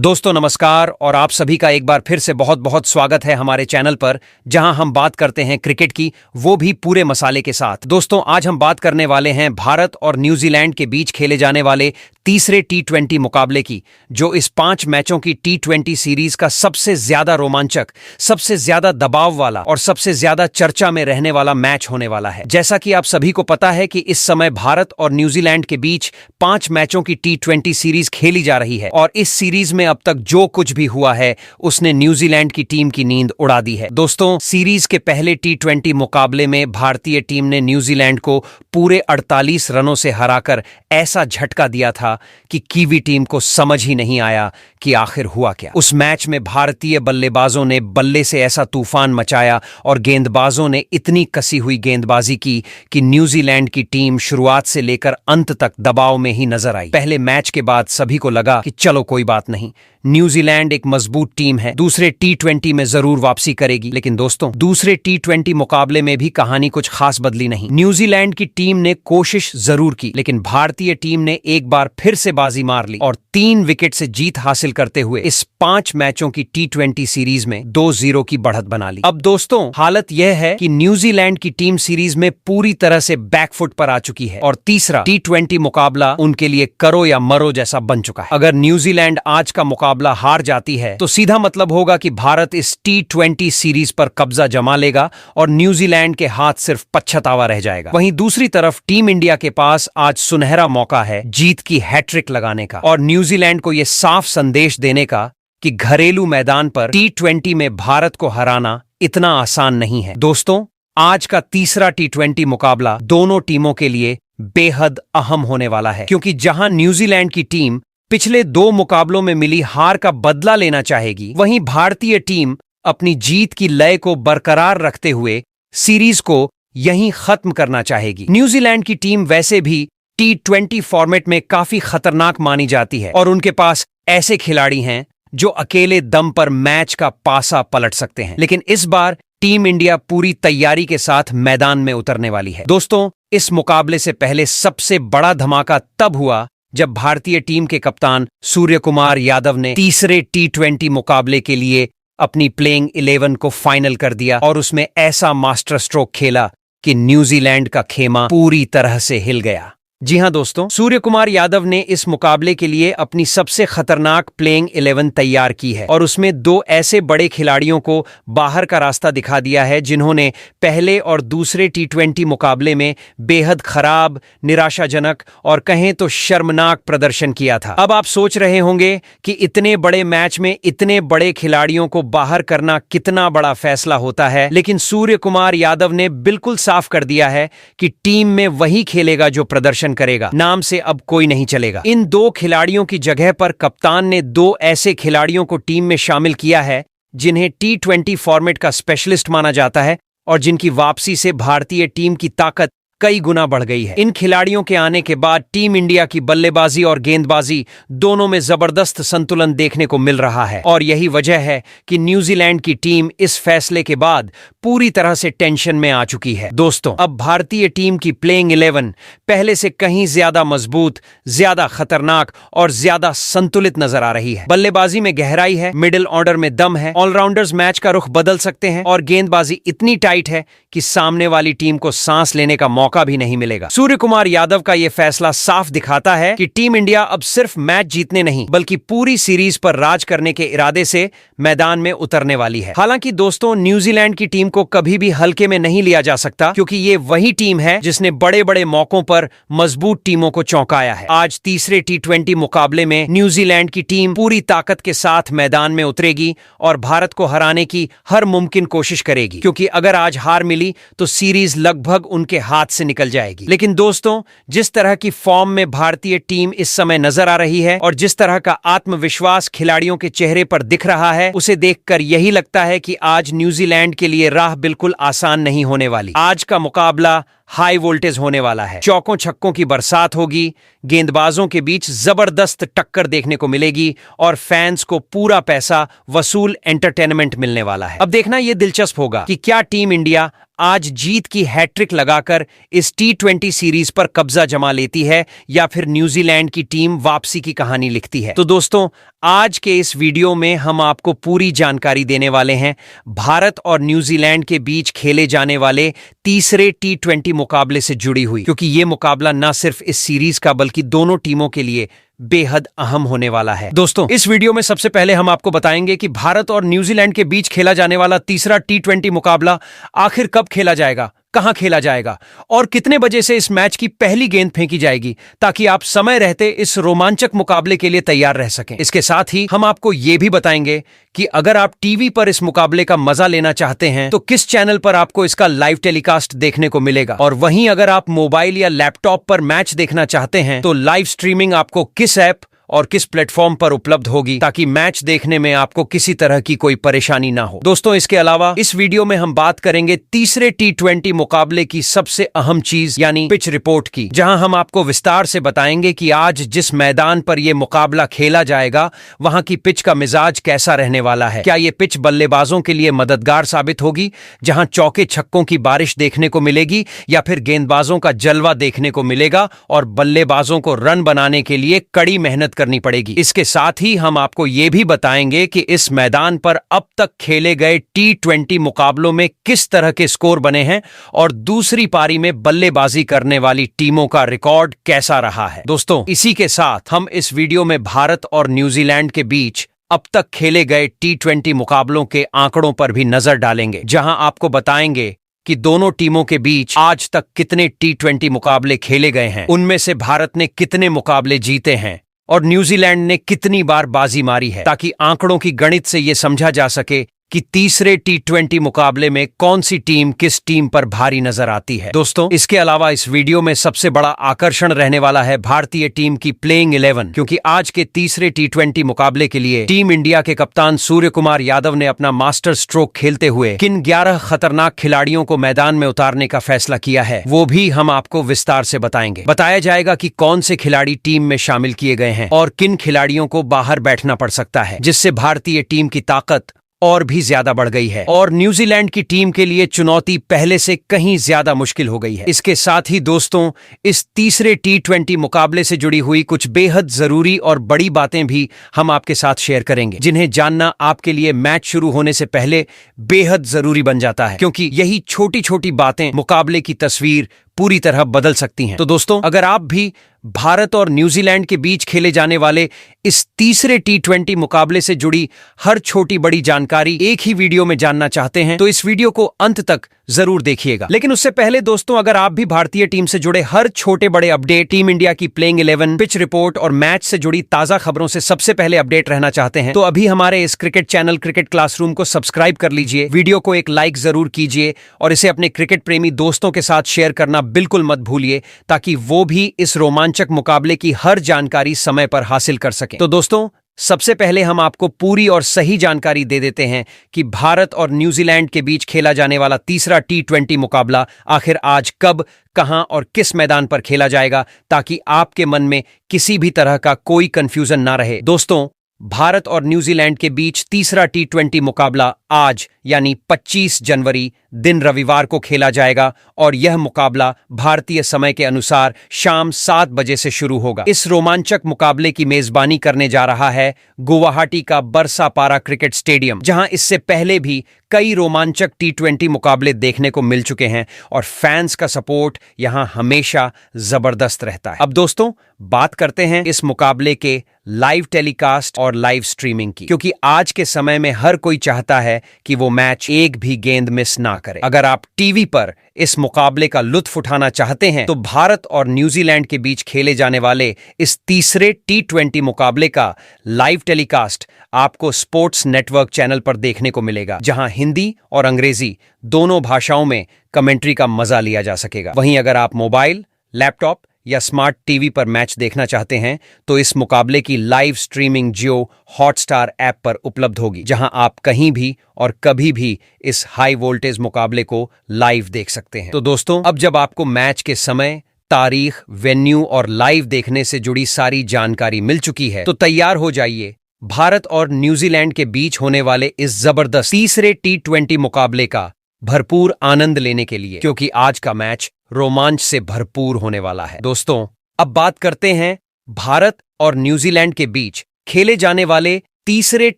दोस्तों नमस्कार और आप सभी का एक बार फिर से बहुत बहुत स्वागत है हमारे चैनल पर, जहां हम बात करते हैं क्रिकेट की, वो भी पूरे मसाले के साथ। दोस्तों आज हम बात करने वाले हैं भारत और न्यूजीलैंड के बीच खेले जाने वाले तीसरे टी20 मुकाबले की, जो इस 5 मैचों की टी20 सीरीज का सबसे ज्यादा रोमांचक, सबसे ज्यादा दबाव वाला और सबसे ज्यादा चर्चा में रहने वाला मैच होने वाला है। जैसा कि आप सभी को पता है कि इस समय भारत और न्यूजीलैंड के बीच 5 मैचों की टी20 सीरीज खेली जा रही है और इस सीरीज में अब तक जो कुछ भी हुआ है उसने न्यूजीलैंड की टीम की नींद उड़ा दी है। दोस्तों सीरीज के पहले टी20 मुकाबले में भारतीय टीम ने न्यूजीलैंड को पूरे 48 रनों से हराकर ऐसा झटका दिया था कि कीवी टीम को समझ ही नहीं आया कि आखिर हुआ क्या। उस मैच में भारतीय बल्लेबाजों ने बल्ले से ऐसा तूफान मचाया और गेंदबाजों ने इतनी कसी हुई गेंदबाजी की कि न्यूजीलैंड की टीम शुरुआत से लेकर अंत तक दबाव में ही नजर आई। पहले मैच के बाद सभी को लगा कि चलो कोई बात नहीं, न्यूजीलैंड एक मजबूत टीम है, दूसरे टी20 में जरूर वापसी करेगी। लेकिन दोस्तों दूसरे टी20 मुकाबले में भी कहानी कुछ खास बदली नहीं। न्यूजीलैंड की टीम ने कोशिश जरूर की, लेकिन भारतीय टीम ने एक बार फिर से बाजी मार ली और 3 विकेट से जीत हासिल करते हुए इस 5 मैचों की टी20 सीरीज में 2-0 की बढ़त बना ली। अब दोस्तों हालत यह है कि न्यूजीलैंड की टीम सीरीज में पूरी तरह से बैकफुट पर आ चुकी है और तीसरा टी20 मुकाबला उनके लिए करो या मरो जैसा बन चुका है। अगर न्यूजीलैंड आज का मुकाबला हार जाती है तो सीधा मतलब होगा कि भारत इस टी20 सीरीज पर कब्जा जमा लेगा और न्यूजीलैंड के हाथ सिर्फ पछतावा रह जाएगा। वहीं दूसरी तरफ टीम इंडिया के पास आज सुनहरा मौका है जीत की हैट्रिक लगाने का और न्यूजीलैंड को यह साफ संदेश देने का कि घरेलू मैदान पर टी20 में भारत को हराना इतना आसान नहीं है। दोस्तों आज का तीसरा टी20 मुकाबला दोनों टीमों के लिए बेहद अहम होने वाला है, क्योंकि जहां न्यूजीलैंड की टीम पिछले 2 मुकाबलों में मिली हार का बदला लेना चाहेगी, वहीं भारतीय टीम अपनी जीत की लय को बरकरार रखते हुए सीरीज को यहीं खत्म करना चाहेगी। न्यूजीलैंड की टीम वैसे भी टी20 फॉर्मेट में काफी खतरनाक मानी जाती है और उनके पास ऐसे खिलाड़ी हैं जो अकेले दम पर मैच का पासा पलट सकते हैं। लेकिन इस बार टीम इंडिया पूरी तैयारी के साथ मैदान में उतरने वाली है। दोस्तों इस मुकाबले से पहले सबसे बड़ा धमाका तब हुआ जब भारतीय टीम के कप्तान सूर्यकुमार यादव ने तीसरे टी20 मुकाबले के लिए अपनी प्लेइंग 11 को फाइनल कर दिया और उसमें ऐसा मास्टर स्ट्रोक खेला कि न्यूजीलैंड का खेमा पूरी तरह से हिल गया। जी हां दोस्तों, सूर्यकुमार यादव ने इस मुकाबले के लिए अपनी सबसे खतरनाक प्लेइंग 11 तैयार की है और उसमें 2 ऐसे बड़े खिलाड़ियों को बाहर का रास्ता दिखा दिया है जिन्होंने पहले और दूसरे टी20 मुकाबले में बेहद खराब, निराशाजनक और कहें तो शर्मनाक प्रदर्शन किया था। अब आप सोच रहे होंगे कि इतने बड़े मैच में इतने बड़े खिलाड़ियों को बाहर करना कितना बड़ा फैसला होता है, लेकिन सूर्यकुमार यादव ने बिल्कुल साफ कर दिया है कि टीम में वही खेलेगा जो प्रदर्शन करेगा, नाम से अब कोई नहीं चलेगा। इन 2 खिलाड़ियों की जगह पर कप्तान ने 2 ऐसे खिलाड़ियों को टीम में शामिल किया है जिन्हें टी20 फॉर्मेट का स्पेशलिस्ट माना जाता है और जिनकी वापसी से भारतीय टीम की ताकत कई गुना बढ़ गई है। इन खिलाड़ियों के आने के बाद टीम इंडिया की बल्लेबाजी और गेंदबाजी दोनों में जबरदस्त संतुलन देखने को मिल रहा है और यही वजह है कि न्यूजीलैंड की टीम इस फैसले के बाद पूरी तरह से टेंशन में आ चुकी है। दोस्तों अब भारतीय टीम की प्लेइंग 11 पहले से कहीं ज्यादा मजबूत, ज्यादा खतरनाक और ज्यादा संतुलित नजर आ रही है। बल्लेबाजी में गहराई है, मिडिल ऑर्डर में दम है, ऑलराउंडर्स मैच का रुख बदल सकते हैं और गेंदबाजी इतनी टाइट है कि सामने वाली टीम को सांस लेने का मौका भी नहीं मिलेगा। सूर्यकुमार यादव का यह फैसला साफ दिखाता है कि टीम इंडिया अब सिर्फ मैच जीतने नहीं बल्कि पूरी सीरीज पर राज करने के इरादे से मैदान में उतरने वाली है। हालांकि दोस्तों न्यूजीलैंड की टीम को कभी भी हल्के में नहीं लिया जा सकता, क्योंकि ये वही टीम है जिसने बड़े बड़े मौकों पर मजबूत टीमों को चौंकाया है। आज तीसरे टी20 मुकाबले में न्यूजीलैंड की टीम पूरी ताकत के साथ मैदान में उतरेगी और भारत को हराने की हर मुमकिन कोशिश करेगी, क्योंकि अगर आज हार मिली तो सीरीज लगभग उनके हाथ से निकल जाएगी। लेकिन दोस्तों जिस तरह की फॉर्म में भारतीय टीम इस समय नजर आ रही है और जिस तरह का आत्मविश्वास खिलाड़ियों के चेहरे पर दिख रहा है, उसे देखकर यही लगता है कि आज न्यूजीलैंड के लिए राह बिल्कुल आसान नहीं होने वाली। आज का मुकाबला हाई वोल्टेज होने वाला है, चौकों छक्कों की बरसात होगी, गेंदबाजों के बीच जबरदस्त टक्कर देखने को मिलेगी और फैंस को पूरा पैसा वसूल एंटरटेनमेंट मिलने वाला है। अब देखना यह दिलचस्प होगा कि क्या टीम इंडिया आज जीत की हैट्रिक लगाकर इस T20 सीरीज पर कब्जा जमा लेती है या फिर न्यूजीलैंड की टीम वापसी की कहानी लिखती है। तो दोस्तों, आज के इस वीडियो में हम आपको पूरी जानकारी देने वाले हैं भारत और न्यूजीलैंड के बीच खेले जाने वाले तीसरे T20 मुकाबले से जुड़ी हुई, क्योंकि ये मुकाबला न सिर्फ इस सीरीज का बल्कि दोनों टीमों के लिए बेहद अहम होने वाला है। दोस्तों, इस वीडियो में सबसे पहले हम आपको बताएंगे कि भारत और न्यूजीलैंड के बीच खेला जाने वाला तीसरा T20 मुकाबला आखिर कब खेला जाएगा, कहां खेला जाएगा और कितने बजे से इस मैच की पहली गेंद फेंकी जाएगी, ताकि आप समय रहते इस रोमांचक मुकाबले के लिए तैयार रह सकें। इसके साथ ही हम आपको यह भी बताएंगे कि अगर आप टीवी पर इस मुकाबले का मजा लेना चाहते हैं तो किस चैनल पर आपको इसका लाइव टेलीकास्ट देखने को मिलेगा, और वहीं अगर आप मोबाइल या लैपटॉप पर मैच देखना चाहते हैं तो लाइव स्ट्रीमिंग आपको किस ऐप और किस प्लेटफॉर्म पर उपलब्ध होगी, ताकि मैच देखने में आपको किसी तरह की कोई परेशानी ना हो। दोस्तों, इसके अलावा इस वीडियो में हम बात करेंगे तीसरे T20 मुकाबले की सबसे अहम चीज यानी पिच रिपोर्ट की, जहां हम आपको विस्तार से बताएंगे कि आज जिस मैदान पर यह मुकाबला खेला जाएगा वहां की पिच का मिजाज कैसा रहने वाला है। क्या ये पिच बल्लेबाजों के लिए मददगार साबित होगी, जहां चौके छक्कों की बारिश देखने को मिलेगी, या फिर गेंदबाजों का जलवा देखने को मिलेगा और बल्लेबाजों को रन बनाने के लिए कड़ी मेहनत करनी पड़ेगी। इसके साथ ही हम आपको यह भी बताएंगे कि इस मैदान पर अब तक खेले गए T20 मुकाबलों में किस तरह के स्कोर बने हैं और दूसरी पारी में बल्लेबाजी करने वाली टीमों का रिकॉर्ड कैसा रहा है। दोस्तों, इसी के साथ हम इस वीडियो में भारत और न्यूजीलैंड के बीच अब तक खेले गए T20 मुकाबलों के आंकड़ों पर भी नजर डालेंगे, जहां आपको बताएंगे कि दोनों टीमों के बीच आज तक कितने T20 मुकाबले खेले गए हैं, उनमें से भारत ने कितने मुकाबले जीते हैं और न्यूजीलैंड ने कितनी बार बाजी मारी है, ताकि आंकड़ों की गणित से यह समझा जा सके कि तीसरे T20 मुकाबले में कौन सी टीम किस टीम पर भारी नजर आती है। दोस्तों, इसके अलावा इस वीडियो में सबसे बड़ा आकर्षण रहने वाला है भारतीय टीम की प्लेइंग 11, क्योंकि आज के तीसरे T20 मुकाबले के लिए टीम इंडिया के कप्तान सूर्य कुमार यादव ने अपना मास्टर स्ट्रोक खेलते हुए किन 11 खतरनाक खिलाड़ियों को मैदान में उतारने का फैसला किया है, वो भी हम आपको विस्तार से बताएंगे। बताया जाएगा कि कौन से खिलाड़ी टीम में शामिल किए गए हैं और किन खिलाड़ियों को बाहर बैठना पड़ सकता है, जिससे भारतीय टीम की ताकत और भी ज्यादा बढ़ गई है और न्यूजीलैंड की टीम के लिए चुनौती पहले से कहीं ज्यादा मुश्किल हो गई है। इसके साथ ही दोस्तों, इस तीसरे T20 मुकाबले से जुड़ी हुई कुछ बेहद जरूरी और बड़ी बातें भी हम आपके साथ शेयर करेंगे, जिन्हें जानना आपके लिए मैच शुरू होने से पहले बेहद जरूरी बन जाता है, क्योंकि यही छोटी छोटी बातें मुकाबले की तस्वीर पूरी तरह बदल सकती हैं। तो दोस्तों, अगर आप भी भारत और न्यूजीलैंड के बीच खेले जाने वाले इस तीसरे T20 मुकाबले से जुड़ी हर छोटी बड़ी जानकारी एक ही वीडियो में जानना चाहते हैं तो इस वीडियो को अंत तक जरूर देखिएगा। लेकिन उससे पहले दोस्तों, अगर आप भी भारतीय टीम से जुड़े हर छोटे बड़े अपडेट, टीम इंडिया की प्लेइंग 11, पिच रिपोर्ट और मैच से जुड़ी ताजा खबरों से सबसे पहले अपडेट रहना चाहते हैं तो अभी हमारे इस क्रिकेट चैनल क्रिकेट क्लासरूम को सब्सक्राइब कर लीजिए, वीडियो को एक लाइक जरूर कीजिए और इसे अपने क्रिकेट प्रेमी दोस्तों के साथ शेयर करना बिल्कुल मत भूलिए, ताकि वो भी इस रोमांचक मुकाबले की हर जानकारी समय पर हासिल कर सकें। तो दोस्तों, सबसे पहले हम आपको पूरी और सही जानकारी दे देते हैं कि भारत और न्यूजीलैंड के बीच खेला जाने वाला तीसरा T20 मुकाबला आखिर आज कब, कहां और किस मैदान पर खेला जाएगा, ताकि आपके मन में किसी भी तरह का कोई कंफ्यूजन ना रहे। दोस्तों, भारत और न्यूजीलैंड के बीच तीसरा T20 मुकाबला आज यानी 25 जनवरी दिन रविवार को खेला जाएगा और यह मुकाबला भारतीय समय के अनुसार शाम 7 बजे से शुरू होगा। इस रोमांचक मुकाबले की मेजबानी करने जा रहा है गुवाहाटी का बरसापारा क्रिकेट स्टेडियम, जहां इससे पहले भी कई रोमांचक T20 मुकाबले देखने को मिल चुके हैं और फैंस का सपोर्ट यहां हमेशा जबरदस्त रहता है। अब दोस्तों, बात करते हैं इस मुकाबले के लाइव टेलीकास्ट और लाइव स्ट्रीमिंग की, क्योंकि आज के समय में हर कोई चाहता है कि वो मैच एक भी गेंद मिस ना करे। अगर आप टीवी पर इस मुकाबले का लुत्फ उठाना चाहते हैं तो भारत और न्यूजीलैंड के बीच खेले जाने वाले इस तीसरे T20 मुकाबले का लाइव टेलीकास्ट आपको स्पोर्ट्स नेटवर्क चैनल पर देखने को मिलेगा, जहां हिंदी और अंग्रेजी दोनों भाषाओं में कमेंट्री का मजा लिया जा सकेगा। वहीं अगर आप मोबाइल, लैपटॉप या स्मार्ट टीवी पर मैच देखना चाहते हैं तो इस मुकाबले की लाइव स्ट्रीमिंग जियो हॉटस्टार ऐप पर उपलब्ध होगी, जहां आप कहीं भी और कभी भी इस हाई वोल्टेज मुकाबले को लाइव देख सकते हैं। तो दोस्तों, अब जब आपको मैच के समय, तारीख, वेन्यू और लाइव देखने से जुड़ी सारी जानकारी मिल चुकी है तो तैयार हो जाइए भारत और न्यूजीलैंड के बीच होने वाले इस जबरदस्त तीसरे T20 मुकाबले का भरपूर आनंद लेने के लिए, क्योंकि आज का मैच रोमांच से भरपूर होने वाला है। दोस्तों, अब बात करते हैं भारत और न्यूजीलैंड के बीच खेले जाने वाले तीसरे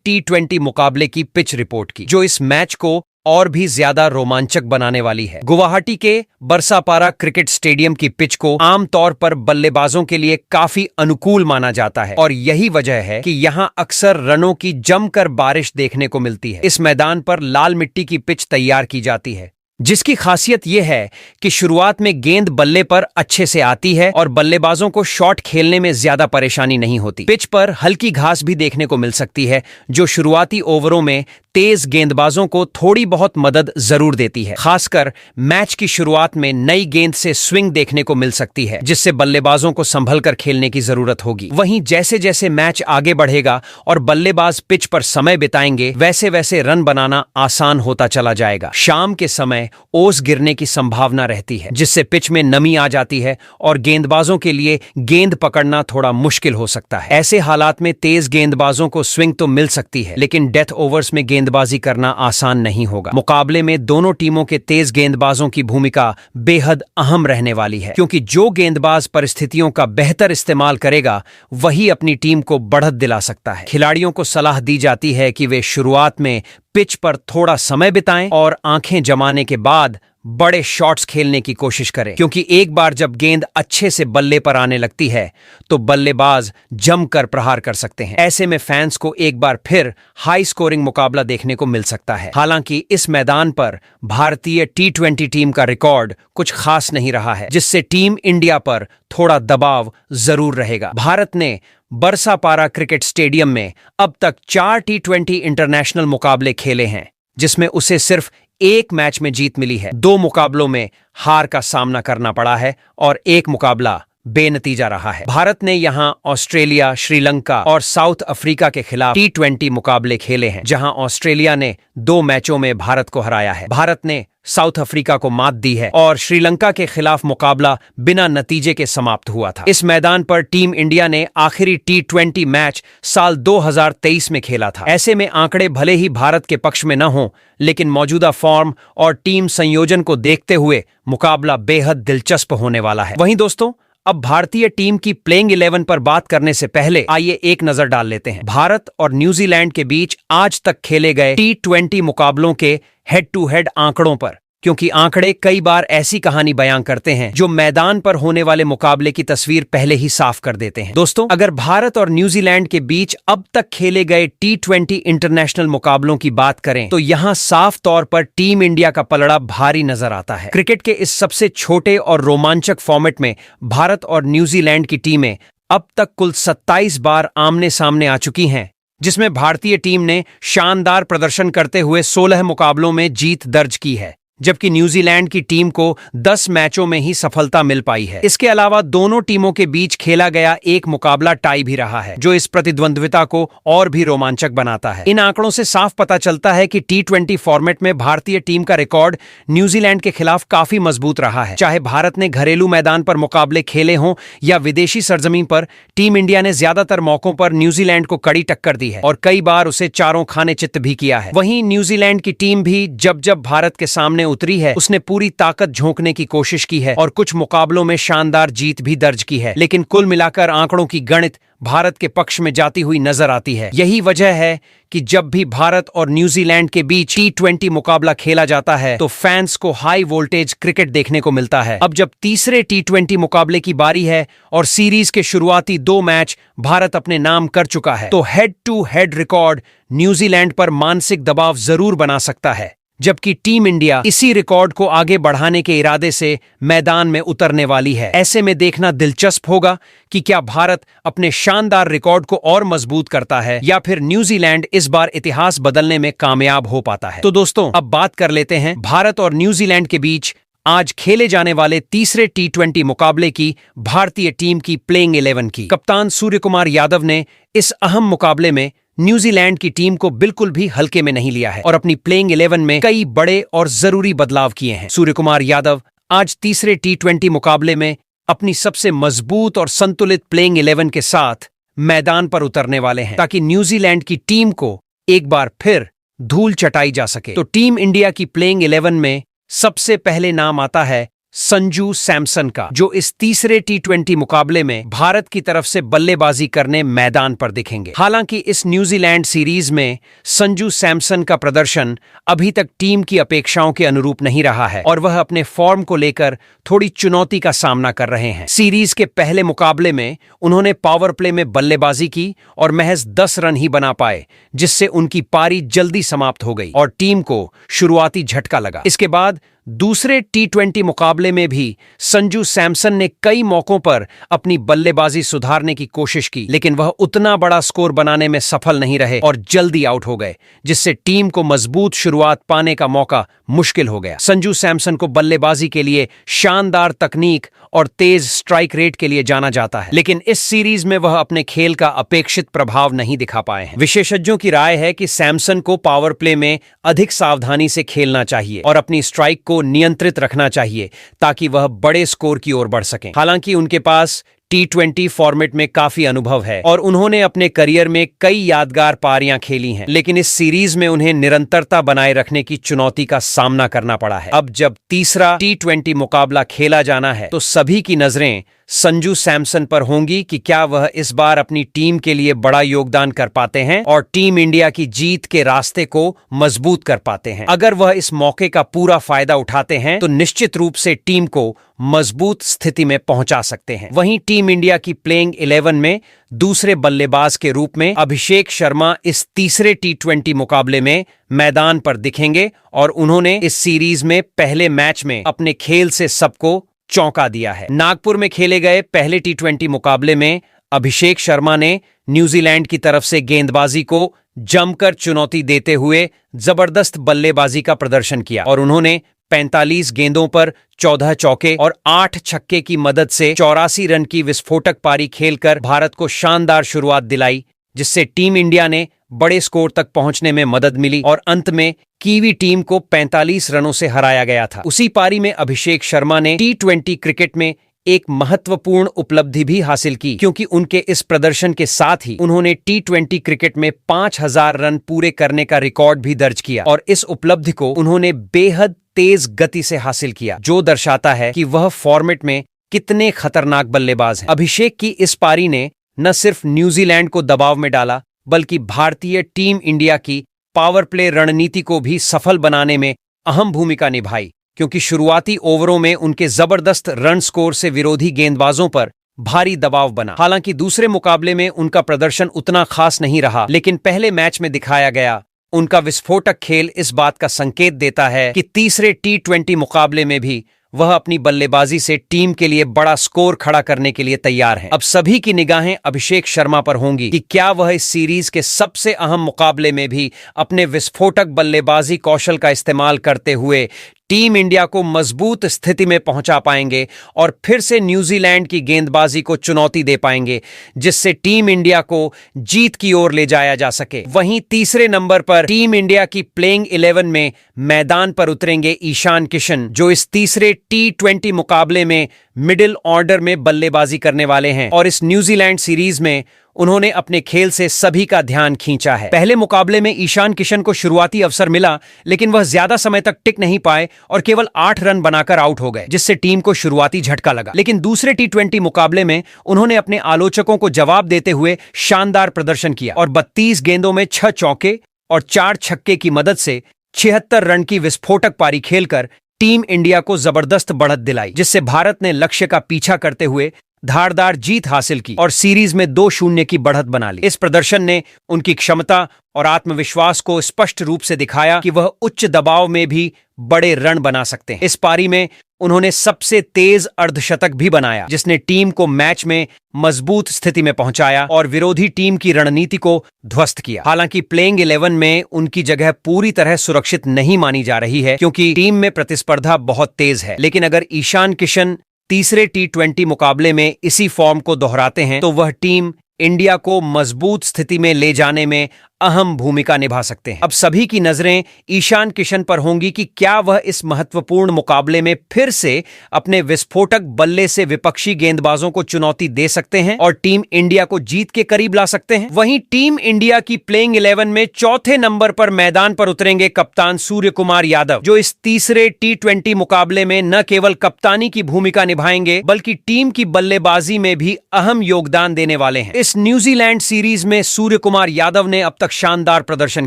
T20 मुकाबले की पिच रिपोर्ट की, जो इस मैच को और भी ज्यादा रोमांचक बनाने वाली है। गुवाहाटी के बरसापारा क्रिकेट स्टेडियम की पिच को आमतौर पर बल्लेबाजों के लिए काफी अनुकूल माना जाता है और यही वजह है कि यहां अक्सर रनों की जमकर बारिश देखने को मिलती है। इस मैदान पर लाल मिट्टी की पिच तैयार की जाती है, जिसकी खासियत यह है कि शुरुआत में गेंद बल्ले पर अच्छे से आती है और बल्लेबाजों को शॉट खेलने में ज्यादा परेशानी नहीं होती। पिच पर हल्की घास भी देखने को मिल सकती है, जो शुरुआती ओवरों में तेज गेंदबाजों को थोड़ी बहुत मदद जरूर देती है। खासकर मैच की शुरुआत में नई गेंद से स्विंग देखने को मिल सकती है, जिससे बल्लेबाजों को संभल कर खेलने की जरूरत होगी। वहीं जैसे जैसे मैच आगे बढ़ेगा और बल्लेबाज पिच पर समय बिताएंगे, वैसे वैसे रन बनाना आसान होता चला जाएगा। शाम के समय ओस गिरने की संभावना रहती है, जिससे पिच में नमी आ जाती है और गेंदबाजों के लिए गेंद पकड़ना थोड़ा मुश्किल हो सकता है। ऐसे हालात में तेज गेंदबाजों को स्विंग तो मिल सकती है, लेकिन डेथ ओवर्स में गेंदबाजी करना आसान नहीं होगा। मुकाबले में दोनों टीमों के तेज गेंदबाजों की भूमिका बेहद अहम रहने वाली है, क्योंकि जो गेंदबाज परिस्थितियों का बेहतर इस्तेमाल करेगा, वही अपनी टीम को बढ़त दिला सकता है। खिलाड़ियों को सलाह दी जाती है कि वे शुरुआत में पिच पर थोड़ा समय बिताएं और आंखें जमाने के बाद बड़े शॉट्स खेलने की कोशिश करें, क्योंकि एक बार जब गेंद अच्छे से बल्ले पर आने लगती है तो बल्लेबाज जमकर प्रहार कर सकते हैं। ऐसे में फैंस को एक बार फिर हाई स्कोरिंग मुकाबला देखने को मिल सकता है। हालांकि इस मैदान पर भारतीय T20 टीम का रिकॉर्ड कुछ खास नहीं रहा है, जिससे टीम इंडिया पर थोड़ा दबाव जरूर रहेगा। भारत ने बरसापारा क्रिकेट स्टेडियम में अब तक 4 T20 इंटरनेशनल मुकाबले खेले हैं, जिसमें उसे सिर्फ एक मैच में जीत मिली है। 2 मुकाबलों में हार का सामना करना पड़ा है और एक मुकाबला बेनतीजा रहा है। भारत ने यहां ऑस्ट्रेलिया, श्रीलंका और साउथ अफ्रीका के खिलाफ T20 मुकाबले खेले हैं, जहां ऑस्ट्रेलिया ने 2 मैचों में भारत को हराया है। भारत ने साउथ अफ्रीका को मात दी है और श्रीलंका के खिलाफ मुकाबला बिना नतीजे के समाप्त हुआ था। इस मैदान पर टीम इंडिया ने आखिरी T20 मैच साल 2023 में खेला था। ऐसे में आंकड़े भले ही भारत के पक्ष में न हों, लेकिन मौजूदा फॉर्म और टीम संयोजन को देखते हुए मुकाबला बेहद दिलचस्प होने वाला है। वहीं दोस्तों, अब भारतीय टीम की प्लेइंग 11 पर बात करने से पहले आइए एक नजर डाल लेते हैं भारत और न्यूजीलैंड के बीच आज तक खेले गए T20 मुकाबलों के हेड टू हेड आंकड़ों पर, क्योंकि आंकड़े कई बार ऐसी कहानी बयां करते हैं जो मैदान पर होने वाले मुकाबले की तस्वीर पहले ही साफ कर देते हैं। दोस्तों, अगर भारत और न्यूजीलैंड के बीच अब तक खेले गए T20 इंटरनेशनल मुकाबलों की बात करें तो यहां साफ तौर पर टीम इंडिया का पलड़ा भारी नजर आता है। क्रिकेट के इस सबसे छोटे और रोमांचक फॉर्मेट में भारत और न्यूजीलैंड की टीमें अब तक कुल 27 बार आमने सामने आ चुकी हैं, जिसमें भारतीय टीम ने शानदार प्रदर्शन करते हुए 16 मुकाबलों में जीत दर्ज की है, जबकि न्यूजीलैंड की टीम को 10 मैचों में ही सफलता मिल पाई है। इसके अलावा दोनों टीमों के बीच खेला गया एक मुकाबला टाई भी रहा है, जो इस प्रतिद्वंद्विता को और भी रोमांचक बनाता है। इन आंकड़ों से साफ पता चलता है कि T20 फॉर्मेट में भारतीय टीम का रिकॉर्ड न्यूजीलैंड के खिलाफ काफी मजबूत रहा है। चाहे भारत ने घरेलू मैदान पर मुकाबले खेले हों या विदेशी सरजमीन पर, टीम इंडिया ने ज्यादातर मौकों पर न्यूजीलैंड को कड़ी टक्कर दी है और कई बार उसे चारों खाने चित्त भी किया है। वहीं न्यूजीलैंड की टीम भी जब भारत के सामने उतरी है, उसने पूरी ताकत झोंकने की कोशिश की है और कुछ मुकाबलों में शानदार जीत भी दर्ज की है। लेकिन कुल मिलाकर आंकड़ों की गणित भारत के पक्ष में जाती हुई नजर आती है। यही वजह है कि जब भी भारत और न्यूजीलैंड के बीच T20 मुकाबला खेला जाता है तो फैंस को हाई वोल्टेज क्रिकेट देखने को मिलता है। अब जब तीसरे T20 मुकाबले की बारी है और सीरीज के शुरुआती 2 मैच भारत अपने नाम कर चुका है, तो head to head record New Zealand पर मानसिक दबाव जरूर बना सकता है, जबकि टीम इंडिया इसी रिकॉर्ड को आगे बढ़ाने के इरादे से मैदान में उतरने वाली है। ऐसे में देखना दिलचस्प होगा कि क्या भारत अपने शानदार रिकॉर्ड को और मजबूत करता है या फिर न्यूजीलैंड इस बार इतिहास बदलने में कामयाब हो पाता है। तो दोस्तों, अब बात कर लेते हैं भारत और न्यूजीलैंड के बीच आज खेले जाने वाले तीसरे T20 मुकाबले की भारतीय टीम की प्लेइंग 11 की। कप्तान सूर्यकुमार यादव ने इस अहम मुकाबले में न्यूजीलैंड की टीम को बिल्कुल भी हल्के में नहीं लिया है और अपनी प्लेइंग 11 में कई बड़े और जरूरी बदलाव किए हैं। सूर्यकुमार यादव आज तीसरे T20 मुकाबले में अपनी सबसे मजबूत और संतुलित प्लेइंग 11 के साथ मैदान पर उतरने वाले हैं, ताकि न्यूजीलैंड की टीम को एक बार फिर धूल चटाई जा सके। तो टीम इंडिया की प्लेइंग 11 में सबसे पहले नाम आता है संजू सैमसन का, जो इस तीसरे टी20 मुकाबले में भारत की तरफ से बल्लेबाजी करने मैदान पर दिखेंगे। हालांकि इस न्यूजीलैंड सीरीज में संजू सैमसन का प्रदर्शन अभी तक टीम की अपेक्षाओं के अनुरूप नहीं रहा है और वह अपने फॉर्म को लेकर थोड़ी चुनौती का सामना कर रहे हैं। सीरीज के पहले मुकाबले में उन्होंने पावर प्ले में बल्लेबाजी की और महज 10 रन ही बना पाए, जिससे उनकी पारी जल्दी समाप्त हो गई और टीम को शुरुआती झटका लगा। इसके बाद दूसरे टी20 मुकाबले में भी संजू सैमसन ने कई मौकों पर अपनी बल्लेबाजी सुधारने की कोशिश की, लेकिन वह उतना बड़ा स्कोर बनाने में सफल नहीं रहे और जल्दी आउट हो गए, जिससे टीम को मजबूत शुरुआत पाने का मौका मुश्किल हो गया। संजू सैमसन को बल्लेबाजी के लिए शानदार तकनीक और तेज स्ट्राइक रेट के लिए जाना जाता है, लेकिन इस सीरीज में वह अपने खेल का अपेक्षित प्रभाव नहीं दिखा पाए हैं। विशेषज्ञों की राय है कि सैमसन को पावर प्ले में अधिक सावधानी से खेलना चाहिए और अपनी स्ट्राइक को नियंत्रित रखना चाहिए ताकि वह बड़े स्कोर की ओर बढ़ सकें। हालांकि उनके पास टी20 फॉर्मेट में काफी अनुभव है और उन्होंने अपने करियर में कई यादगार पारियां खेली हैं, लेकिन इस सीरीज में उन्हें निरंतरता बनाए रखने की चुनौती का सामना करना पड़ा है। अब जब तीसरा टी20 मुकाबला खेला जाना है तो सभी की नजरें संजू सैमसन पर होंगी कि क्या वह इस बार अपनी टीम के लिए बड़ा योगदान कर पाते हैं और टीम इंडिया की जीत के रास्ते को मजबूत कर पाते हैं। अगर वह इस मौके का पूरा फायदा उठाते हैं तो निश्चित रूप से टीम को मजबूत स्थिति में पहुंचा सकते हैं। वहीं टीम इंडिया की प्लेइंग 11 में दूसरे बल्लेबाज के रूप में अभिषेक शर्मा इस तीसरे टी20 मुकाबले में मैदान पर दिखेंगे और उन्होंने इस सीरीज में पहले मैच में अपने खेल से सबको चौंका दिया है। नागपुर में खेले गए पहले टी20 मुकाबले में अभिषेक शर्मा ने न्यूजीलैंड की तरफ से गेंदबाजी को जमकर चुनौती देते हुए जबरदस्त बल्लेबाजी का प्रदर्शन किया और उन्होंने 45 गेंदों पर 14 चौके और 8 छक्के की मदद से 84 रन की विस्फोटक पारी खेलकर भारत को शानदार शुरुआत दिलाई, जिससे टीम इंडिया ने बड़े स्कोर तक पहुंचने में मदद मिली और अंत में कीवी टीम को 45 रनों से हराया गया था। उसी पारी में अभिषेक शर्मा ने टी20 क्रिकेट में एक महत्वपूर्ण उपलब्धि भी हासिल की, क्योंकि उनके इस प्रदर्शन के साथ ही उन्होंने टी20 क्रिकेट में 5000 रन पूरे करने का रिकॉर्ड भी दर्ज किया और इस उपलब्धि को उन्होंने बेहद तेज गति से हासिल किया, जो दर्शाता है कि वह फॉर्मेट में कितने खतरनाक बल्लेबाज हैं। अभिषेक की इस पारी ने न सिर्फ न्यूजीलैंड को दबाव में डाला, बल्कि भारतीय टीम इंडिया की पावर प्ले रणनीति को भी सफल बनाने में अहम भूमिका निभाई, क्योंकि शुरुआती ओवरों में उनके जबरदस्त रन स्कोर से विरोधी गेंदबाजों पर भारी दबाव बना। हालांकि दूसरे मुकाबले में उनका प्रदर्शन उतना खास नहीं रहा, लेकिन पहले मैच में दिखाया गया उनका विस्फोटक खेल इस बात का संकेत देता है कि तीसरे टी20 मुकाबले में भी वह अपनी बल्लेबाजी से टीम के लिए बड़ा स्कोर खड़ा करने के लिए तैयार हैं। अब सभी की निगाहें अभिषेक शर्मा पर होंगी कि क्या वह इस सीरीज के सबसे अहम मुकाबले में भी अपने विस्फोटक बल्लेबाजी कौशल का इस्तेमाल करते हुए टीम इंडिया को मजबूत स्थिति में पहुंचा पाएंगे और फिर से न्यूजीलैंड की गेंदबाजी को चुनौती दे पाएंगे, जिससे टीम इंडिया को जीत की ओर ले जाया जा सके। वहीं तीसरे नंबर पर टीम इंडिया की प्लेइंग 11 में मैदान पर उतरेंगे ईशान किशन, जो इस तीसरे टी20 मुकाबले में मिडिल ऑर्डर में बल्लेबाजी करने वाले हैं और इस न्यूजीलैंड सीरीज में उन्होंने अपने खेल से सभी का ध्यान खींचा है। पहले मुकाबले में ईशान किशन को शुरुआती अवसर मिला, लेकिन वह ज्यादा समय तक टिक नहीं पाए और केवल 8 रन बनाकर आउट हो गए, जिससे टीम को शुरुआती झटका लगा। लेकिन दूसरे टी20 मुकाबले में उन्होंने अपने आलोचकों को जवाब देते हुए शानदार प्रदर्शन किया और 32 गेंदों में 6 चौके और 4 छक्के की मदद से 76 रन की विस्फोटक पारी खेलकर टीम इंडिया को जबरदस्त बढ़त दिलाई, जिससे भारत ने लक्ष्य का पीछा करते हुए धारदार जीत हासिल की और सीरीज में 2-0 की बढ़त बना ली। इस प्रदर्शन ने उनकी क्षमता और आत्मविश्वास को स्पष्ट रूप से दिखाया कि वह उच्च दबाव में भी बड़े रन बना सकते हैं। इस पारी में उन्होंने सबसे तेज अर्धशतक भी बनाया, जिसने टीम को मैच में मजबूत स्थिति में पहुंचाया और विरोधी टीम की रणनीति को ध्वस्त किया। हालांकि प्लेइंग 11 में उनकी जगह पूरी तरह सुरक्षित नहीं मानी जा रही है, क्योंकि टीम में प्रतिस्पर्धा बहुत तेज है। लेकिन अगर ईशान किशन तीसरे टी20 मुकाबले में इसी फॉर्म को दोहराते हैं तो वह टीम इंडिया को मजबूत स्थिति में ले जाने में अहम भूमिका निभा सकते हैं। अब सभी की नजरें ईशान किशन पर होंगी कि क्या वह इस महत्वपूर्ण मुकाबले में फिर से अपने विस्फोटक बल्ले से विपक्षी गेंदबाजों को चुनौती दे सकते हैं और टीम इंडिया को जीत के करीब ला सकते हैं। वहीं टीम इंडिया की प्लेइंग 11 में चौथे नंबर पर मैदान पर उतरेंगे कप्तान सूर्य कुमार यादव, जो इस तीसरे T20 मुकाबले में न केवल कप्तानी की भूमिका निभाएंगे बल्कि टीम की बल्लेबाजी में भी अहम योगदान देने वाले हैं। इस न्यूजीलैंड सीरीज में सूर्य कुमार यादव ने अब तक शानदार प्रदर्शन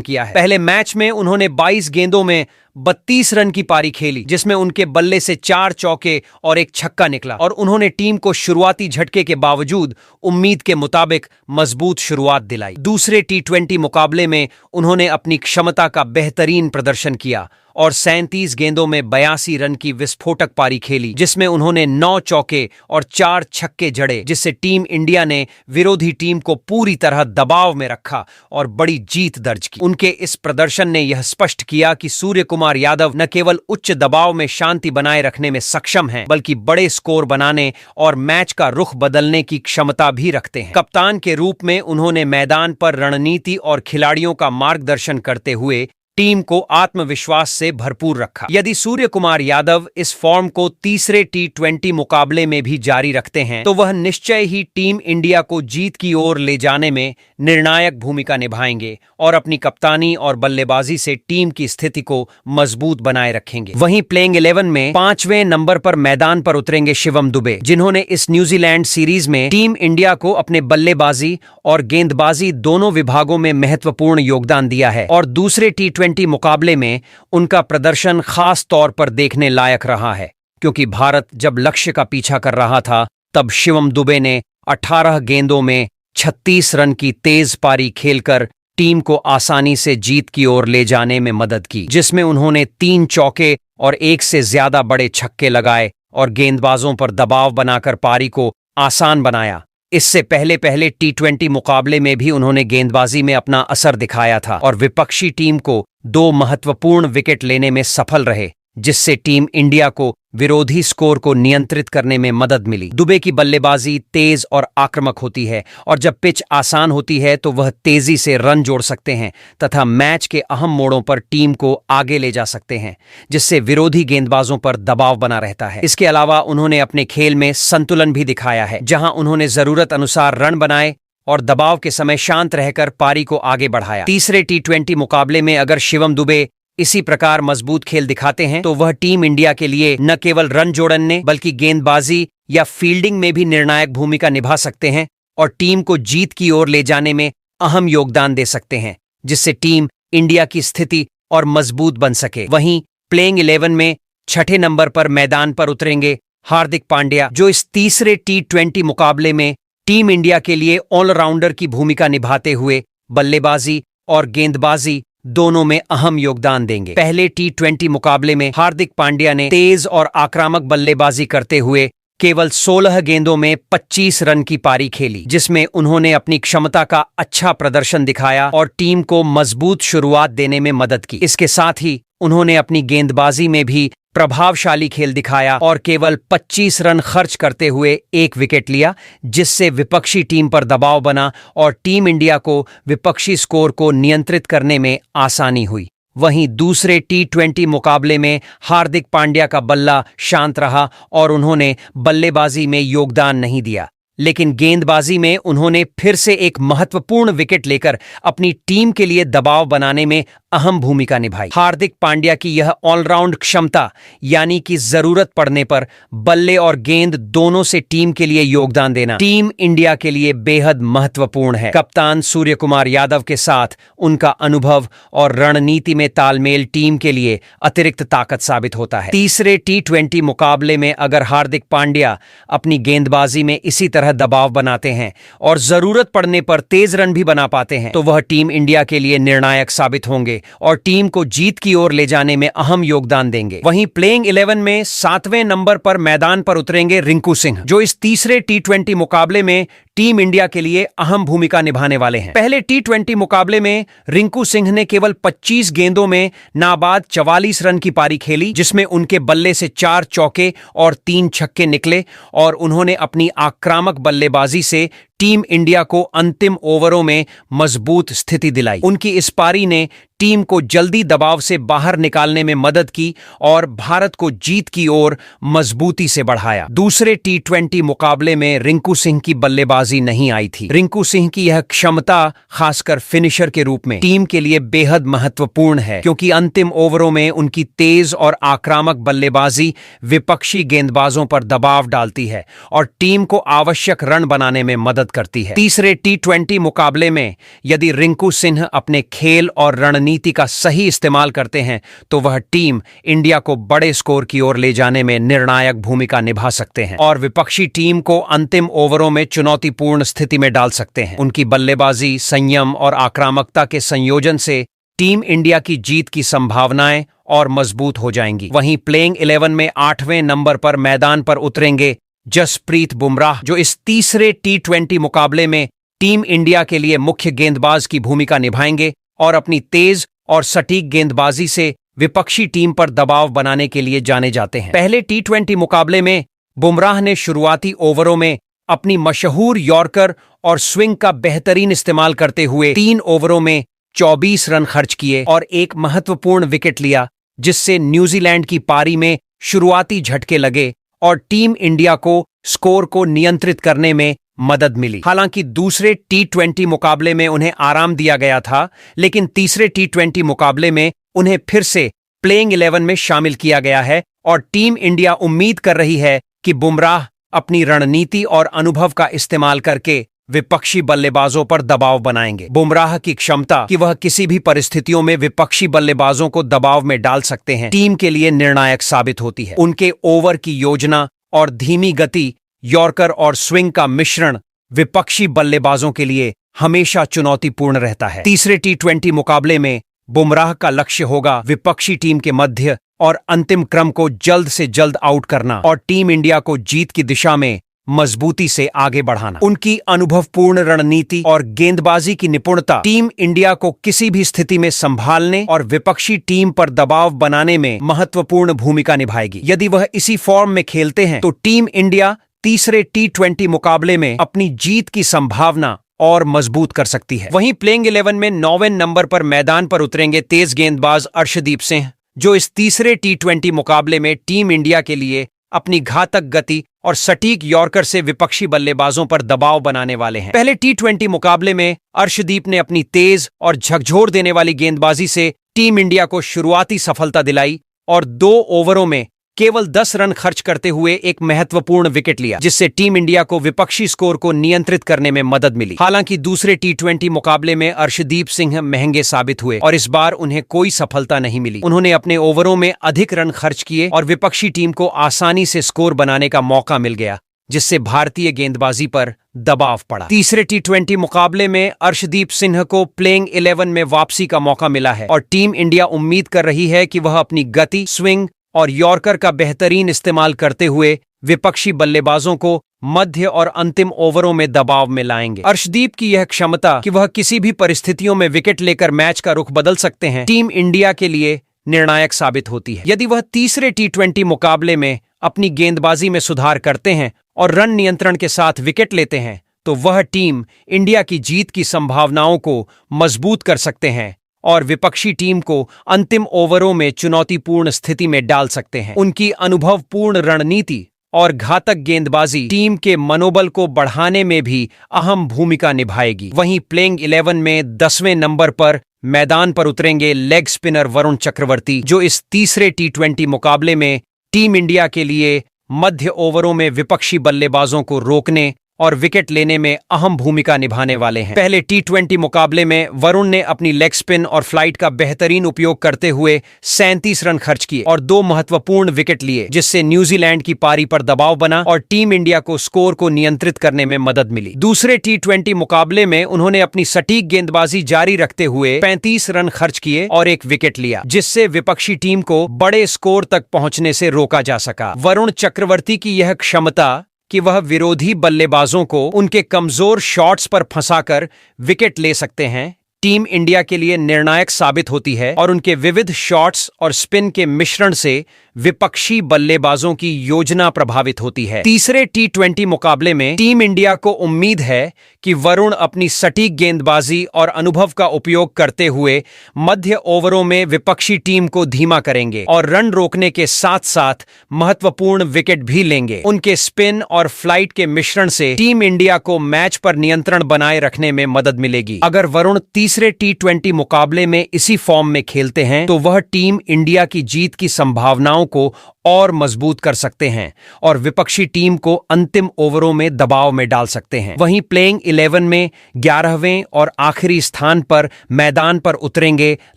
किया है। पहले मैच में उन्होंने 22 गेंदों में 32 रन की पारी खेली, जिसमें उनके बल्ले से 4 चौके और 1 छक्का निकला और उन्होंने टीम को शुरुआती झटके के बावजूद उम्मीद के मुताबिक मजबूत शुरुआत दिलाई। दूसरे T20 मुकाबले में उन्होंने अपनी क्षमता का बेहतरीन प्रदर्शन किया और 37 गेंदों में 82 रन की विस्फोटक पारी खेली, जिसमें उन्होंने 9 चौके और 4 छक्के जड़े, जिससे टीम इंडिया ने विरोधी टीम को पूरी तरह दबाव में रखा और बड़ी जीत दर्ज की। उनके इस प्रदर्शन ने यह स्पष्ट किया कि सूर्य कुमार यादव न केवल उच्च दबाव में शांति बनाए रखने में सक्षम हैं, बल्कि बड़े स्कोर बनाने और मैच का रुख बदलने की क्षमता भी रखते हैं। कप्तान के रूप में उन्होंने मैदान पर रणनीति और खिलाड़ियों का मार्गदर्शन करते हुए टीम को आत्मविश्वास से भरपूर रखा। यदि सूर्य कुमार यादव इस फॉर्म को तीसरे T20 मुकाबले में भी जारी रखते हैं तो वह निश्चय ही टीम इंडिया को जीत की ओर ले जाने में निर्णायक भूमिका निभाएंगे और अपनी कप्तानी और बल्लेबाजी से टीम की स्थिति को मजबूत बनाए रखेंगे। वहीं प्लेइंग 11 में 5वें नंबर पर मैदान पर उतरेंगे शिवम दुबे, जिन्होंने इस न्यूजीलैंड सीरीज में टीम इंडिया को अपने बल्लेबाजी और गेंदबाजी दोनों विभागों में महत्वपूर्ण योगदान दिया है और दूसरे T20 मुकाबले में उनका प्रदर्शन खास तौर पर देखने लायक रहा है, क्योंकि भारत जब लक्ष्य का पीछा कर रहा था तब शिवम दुबे ने 18 गेंदों में 36 रन की तेज पारी खेलकर टीम को आसानी से जीत की ओर ले जाने में मदद की, जिसमें उन्होंने 3 चौके और 1 से ज्यादा बड़े छक्के लगाए और गेंदबाजों पर दबाव बनाकर पारी को आसान बनाया। इससे पहले T20 मुकाबले में भी उन्होंने गेंदबाजी में अपना असर दिखाया था और विपक्षी टीम को 2 महत्वपूर्ण विकेट लेने में सफल रहे, जिससे टीम इंडिया को विरोधी स्कोर को नियंत्रित करने में मदद मिली। दुबे की बल्लेबाजी तेज और आक्रामक होती है और जब पिच आसान होती है तो वह तेजी से रन जोड़ सकते हैं तथा मैच के अहम मोड़ों पर टीम को आगे ले जा सकते हैं, जिससे विरोधी गेंदबाजों पर दबाव बना रहता है। इसके अलावा उन्होंने अपने खेल में संतुलन भी दिखाया है, जहां उन्होंने जरूरत अनुसार रन बनाए और दबाव के समय शांत रहकर पारी को आगे बढ़ाया। तीसरे T20 मुकाबले में अगर शिवम दुबे इसी प्रकार मजबूत खेल दिखाते हैं तो वह टीम इंडिया के लिए न केवल रन जोड़ने बल्कि गेंदबाजी या फील्डिंग में भी निर्णायक भूमिका निभा सकते हैं और टीम को जीत की ओर ले जाने में अहम योगदान दे सकते हैं, जिससे टीम इंडिया की स्थिति और मजबूत बन सके। वहीं प्लेइंग 11 में 6ठे नंबर पर मैदान पर उतरेंगे हार्दिक पांड्या, जो इस तीसरे T20 मुकाबले में टीम इंडिया के लिए ऑलराउंडर की भूमिका निभाते हुए बल्लेबाजी और गेंदबाजी दोनों में अहम योगदान देंगे। पहले T20 मुकाबले में हार्दिक पांड्या ने तेज और आक्रामक बल्लेबाजी करते हुए केवल 16 गेंदों में 25 रन की पारी खेली, जिसमें उन्होंने अपनी क्षमता का अच्छा प्रदर्शन दिखाया और टीम को मजबूत शुरुआत देने में मदद की। इसके साथ ही उन्होंने अपनी गेंदबाजी में भी प्रभावशाली खेल दिखाया और केवल 25 रन खर्च करते हुए 1 विकेट लिया, जिससे विपक्षी टीम पर दबाव बना और टीम इंडिया को विपक्षी स्कोर को नियंत्रित करने में आसानी हुई। वहीं दूसरे T20 मुकाबले में हार्दिक पांड्या का बल्ला शांत रहा और उन्होंने बल्लेबाजी में योगदान नहीं दिया, लेकिन गेंदबाजी में उन्होंने फिर से एक महत्वपूर्ण विकेट लेकर अपनी टीम के लिए दबाव बनाने में अहम भूमिका निभाई। हार्दिक पांड्या की यह ऑलराउंड क्षमता, यानी कि जरूरत पड़ने पर बल्ले और गेंद दोनों से टीम के लिए योगदान देना, टीम इंडिया के लिए बेहद महत्वपूर्ण है। कप्तान सूर्य कुमार यादव के साथ उनका अनुभव और रणनीति में तालमेल टीम के लिए अतिरिक्त ताकत साबित होता है। तीसरे T20 मुकाबले में अगर हार्दिक पांड्या अपनी गेंदबाजी में इसी तरह दबाव बनाते हैं और जरूरत पड़ने पर तेज रन भी बना पाते हैं तो वह टीम इंडिया के लिए निर्णायक साबित होंगे और टीम को जीत की ओर ले जाने में अहम योगदान देंगे। वहीं प्लेइंग 11 में 7वें नंबर पर मैदान पर उतरेंगे रिंकू सिंह, जो इस तीसरे T20 मुकाबले में टीम इंडिया के लिए अहम भूमिका निभाने वाले हैं। पहले T20 मुकाबले में रिंकू सिंह ने केवल 25 गेंदों में नाबाद 44 रन की पारी खेली, जिसमें उनके बल्ले से 4 चौके और 3 छक्के निकले और उन्होंने अपनी आक्रामक बल्लेबाजी से टीम इंडिया को अंतिम ओवरों में मजबूत स्थिति दिलाई। उनकी इस पारी ने टीम को जल्दी दबाव से बाहर निकालने में मदद की और भारत को जीत की ओर मजबूती से बढ़ाया। दूसरे टी20 मुकाबले में रिंकू सिंह की बल्लेबाजी नहीं आई थी। रिंकू सिंह की यह क्षमता खासकर फिनिशर के रूप में टीम के लिए बेहद महत्वपूर्ण है, क्योंकि अंतिम ओवरों में उनकी तेज और आक्रामक बल्लेबाजी विपक्षी गेंदबाजों पर दबाव डालती है और टीम को आवश्यक रन बनाने में मदद करती है। तीसरे टी20 मुकाबले में यदि रिंकू सिंह अपने खेल और रणनीति का सही इस्तेमाल करते हैं तो वह टीम इंडिया को बड़े स्कोर की ओर ले जाने में निर्णायक भूमिका निभा सकते हैं और विपक्षी टीम को अंतिम ओवरों में चुनौतीपूर्ण स्थिति में डाल सकते हैं। उनकी बल्लेबाजी, संयम और आक्रामकता के संयोजन से टीम इंडिया की जीत की संभावनाएं और मजबूत हो जाएंगी। वहीं प्लेइंग 11 में 8वें नंबर पर मैदान पर उतरेंगे जसप्रीत बुमराह, जो इस तीसरे टी20 मुकाबले में टीम इंडिया के लिए मुख्य गेंदबाज की भूमिका निभाएंगे और अपनी तेज और सटीक गेंदबाजी से विपक्षी टीम पर दबाव बनाने के लिए जाने जाते हैं। पहले टी20 मुकाबले में बुमराह ने शुरुआती ओवरों में अपनी मशहूर यॉर्कर और स्विंग का बेहतरीन इस्तेमाल करते हुए 3 ओवरों में 24 रन खर्च किए और एक महत्वपूर्ण विकेट लिया, जिससे न्यूजीलैंड की पारी में शुरुआती झटके लगे और टीम इंडिया को स्कोर को नियंत्रित करने में मदद मिली। हालांकि दूसरे टी20 मुकाबले में उन्हें आराम दिया गया था, लेकिन तीसरे टी20 मुकाबले में उन्हें फिर से प्लेइंग 11 में शामिल किया गया है और टीम इंडिया उम्मीद कर रही है कि बुमराह अपनी रणनीति और अनुभव का इस्तेमाल करके विपक्षी बल्लेबाजों पर दबाव बनाएंगे। बुमराह की क्षमता कि वह किसी भी परिस्थितियों में विपक्षी बल्लेबाजों को दबाव में डाल सकते हैं, टीम के लिए निर्णायक साबित होती है। उनके ओवर की योजना और धीमी गति, यॉर्कर और स्विंग का मिश्रण विपक्षी बल्लेबाजों के लिए हमेशा चुनौतीपूर्ण रहता है। तीसरे टी20 मुकाबले में बुमराह का लक्ष्य होगा विपक्षी टीम के मध्य और अंतिम क्रम को जल्द से जल्द आउट करना और टीम इंडिया को जीत की दिशा में मजबूती से आगे बढ़ाना। उनकी अनुभवपूर्ण रणनीति और गेंदबाजी की निपुणता टीम इंडिया को किसी भी स्थिति में संभालने और विपक्षी टीम पर दबाव बनाने में महत्वपूर्ण भूमिका निभाएगी। यदि वह इसी फॉर्म में खेलते हैं तो टीम इंडिया तीसरे टी20 मुकाबले में अपनी जीत की संभावना और मजबूत कर सकती है। वहीं प्लेइंग 11 में 9वें नंबर पर मैदान पर उतरेंगे तेज गेंदबाज अर्शदीप सिंह, जो इस तीसरे टी20 मुकाबले में टीम इंडिया के लिए अपनी घातक गति और सटीक यॉर्कर से विपक्षी बल्लेबाजों पर दबाव बनाने वाले हैं। पहले टी20 मुकाबले में अर्शदीप ने अपनी तेज और झकझोर देने वाली गेंदबाजी से टीम इंडिया को शुरुआती सफलता दिलाई और 2 ओवरों में केवल 10 रन खर्च करते हुए एक महत्वपूर्ण विकेट लिया, जिससे टीम इंडिया को विपक्षी स्कोर को नियंत्रित करने में मदद मिली। हालांकि दूसरे टी20 मुकाबले में अर्शदीप सिंह महंगे साबित हुए और इस बार उन्हें कोई सफलता नहीं मिली। उन्होंने अपने ओवरों में अधिक रन खर्च किए और विपक्षी टीम को आसानी से स्कोर बनाने का मौका मिल गया, जिससे भारतीय गेंदबाजी पर दबाव पड़ा। तीसरे टी20 मुकाबले में अर्शदीप सिंह को प्लेइंग 11 में वापसी का मौका मिला है और टीम इंडिया उम्मीद कर रही है कि वह अपनी गति, स्विंग और यॉर्कर का बेहतरीन इस्तेमाल करते हुए विपक्षी बल्लेबाजों को मध्य और अंतिम ओवरों में दबाव में लाएंगे। अर्शदीप की यह क्षमता कि वह किसी भी परिस्थितियों में विकेट लेकर मैच का रुख बदल सकते हैं, टीम इंडिया के लिए निर्णायक साबित होती है। यदि वह तीसरे टी20 मुकाबले में अपनी गेंदबाजी में सुधार करते हैं और रन नियंत्रण के साथ विकेट लेते हैं तो वह टीम इंडिया की जीत की संभावनाओं को मजबूत कर सकते हैं और विपक्षी टीम को अंतिम ओवरों में चुनौतीपूर्ण स्थिति में डाल सकते हैं। उनकी अनुभवपूर्ण रणनीति और घातक गेंदबाजी टीम के मनोबल को बढ़ाने में भी अहम भूमिका निभाएगी। वहीं प्लेइंग 11 में 10वें नंबर पर मैदान पर उतरेंगे लेग स्पिनर वरुण चक्रवर्ती, जो इस तीसरे टी20 मुकाबले में टीम इंडिया के लिए मध्य ओवरों में विपक्षी बल्लेबाजों को रोकने और विकेट लेने में अहम भूमिका निभाने वाले हैं। पहले टी20 मुकाबले में वरुण ने अपनी लेग स्पिन और फ्लाइट का बेहतरीन उपयोग करते हुए 37 रन खर्च किए और 2 महत्वपूर्ण विकेट लिए, जिससे न्यूजीलैंड की पारी पर दबाव बना और टीम इंडिया को स्कोर को नियंत्रित करने में मदद मिली। दूसरे टी20 मुकाबले में उन्होंने अपनी सटीक गेंदबाजी जारी रखते हुए 35 रन खर्च किए और 1 विकेट लिया, जिससे विपक्षी टीम को बड़े स्कोर तक पहुंचने से रोका जा सका। वरुण चक्रवर्ती की यह क्षमता कि वह विरोधी बल्लेबाजों को उनके कमजोर शॉट्स पर फंसाकर विकेट ले सकते हैं, टीम इंडिया के लिए निर्णायक साबित होती है और उनके विविध शॉट्स और स्पिन के मिश्रण से विपक्षी बल्लेबाजों की योजना प्रभावित होती है। तीसरे टी20 मुकाबले में टीम इंडिया को उम्मीद है कि वरुण अपनी सटीक गेंदबाजी और अनुभव का उपयोग करते हुए मध्य ओवरों में विपक्षी टीम को धीमा करेंगे और रन रोकने के साथ साथ महत्वपूर्ण विकेट भी लेंगे। उनके स्पिन और फ्लाइट के मिश्रण से टीम इंडिया को मैच पर नियंत्रण बनाए रखने में मदद मिलेगी। अगर वरुण तीसरे टी20 मुकाबले में इसी फॉर्म में खेलते हैं तो वह टीम इंडिया की जीत की संभावनाओं को और मजबूत कर सकते हैं और विपक्षी टीम को अंतिम ओवरों में दबाव में डाल सकते हैं। वहीं प्लेइंग 11 में 11वें और आखिरी स्थान पर मैदान पर उतरेंगे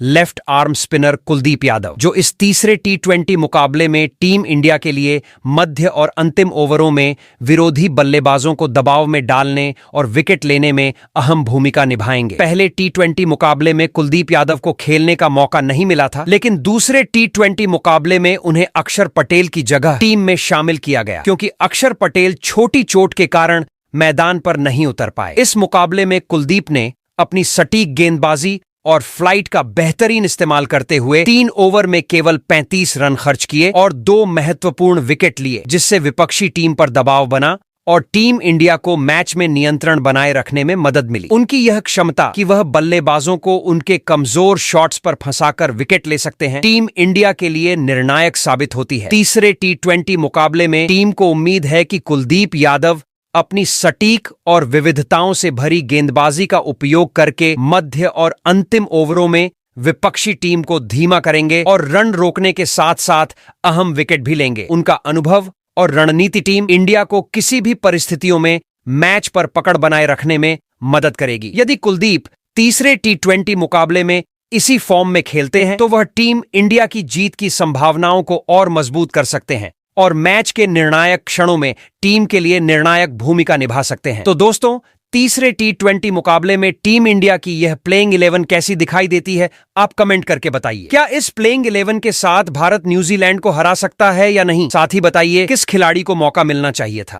left arm spinner Kuldeep Yadav, जो इस तीसरे टी20 मुकाबले में टीम इंडिया के लिए मध्य और अंतिम ओवरों में विरोधी बल्लेबाजों को दबाव में डालने और विकेट लेने में अहम भूमिका निभाएंगे। पहले टी20 मुकाबले में कुलदीप यादव को खेलने का मौका नहीं मिला था, लेकिन दूसरे टी20 मुकाबले में उन्हें अक्षर पटेल की जगह टीम में शामिल किया गया, क्योंकि अक्षर पटेल छोटी चोट के कारण मैदान पर नहीं उतर पाए। इस मुकाबले में कुलदीप ने अपनी सटीक गेंदबाजी और फ्लाइट का बेहतरीन इस्तेमाल करते हुए 3 ओवर में केवल 35 रन खर्च किए और 2 महत्वपूर्ण विकेट लिए, जिससे विपक्षी टीम पर दबाव बना और टीम इंडिया को मैच में नियंत्रण बनाए रखने में मदद मिली। उनकी यह क्षमता कि वह बल्लेबाजों को उनके कमजोर शॉट्स पर फंसाकर विकेट ले सकते हैं, टीम इंडिया के लिए निर्णायक साबित होती है। तीसरे टी20 मुकाबले में टीम को उम्मीद है कि कुलदीप यादव अपनी सटीक और विविधताओं से भरी गेंदबाजी का उपयोग करके मध्य और अंतिम ओवरों में विपक्षी टीम को धीमा करेंगे और रन रोकने के साथ साथ अहम विकेट भी लेंगे। उनका अनुभव और रणनीति टीम इंडिया को किसी भी परिस्थितियों में मैच पर पकड़ बनाए रखने में मदद करेगी। यदि कुलदीप तीसरे टी20 मुकाबले में इसी फॉर्म में खेलते हैं तो वह टीम इंडिया की जीत की संभावनाओं को और मजबूत कर सकते हैं और मैच के निर्णायक क्षणों में टीम के लिए निर्णायक भूमिका निभा सकते हैं। तो दोस्तों, तीसरे टी20 मुकाबले में टीम इंडिया की यह प्लेइंग 11 कैसी दिखाई देती है, आप कमेंट करके बताइए। क्या इस प्लेइंग 11 के साथ भारत न्यूजीलैंड को हरा सकता है या नहीं? साथ ही बताइए किस खिलाड़ी को मौका मिलना चाहिए था।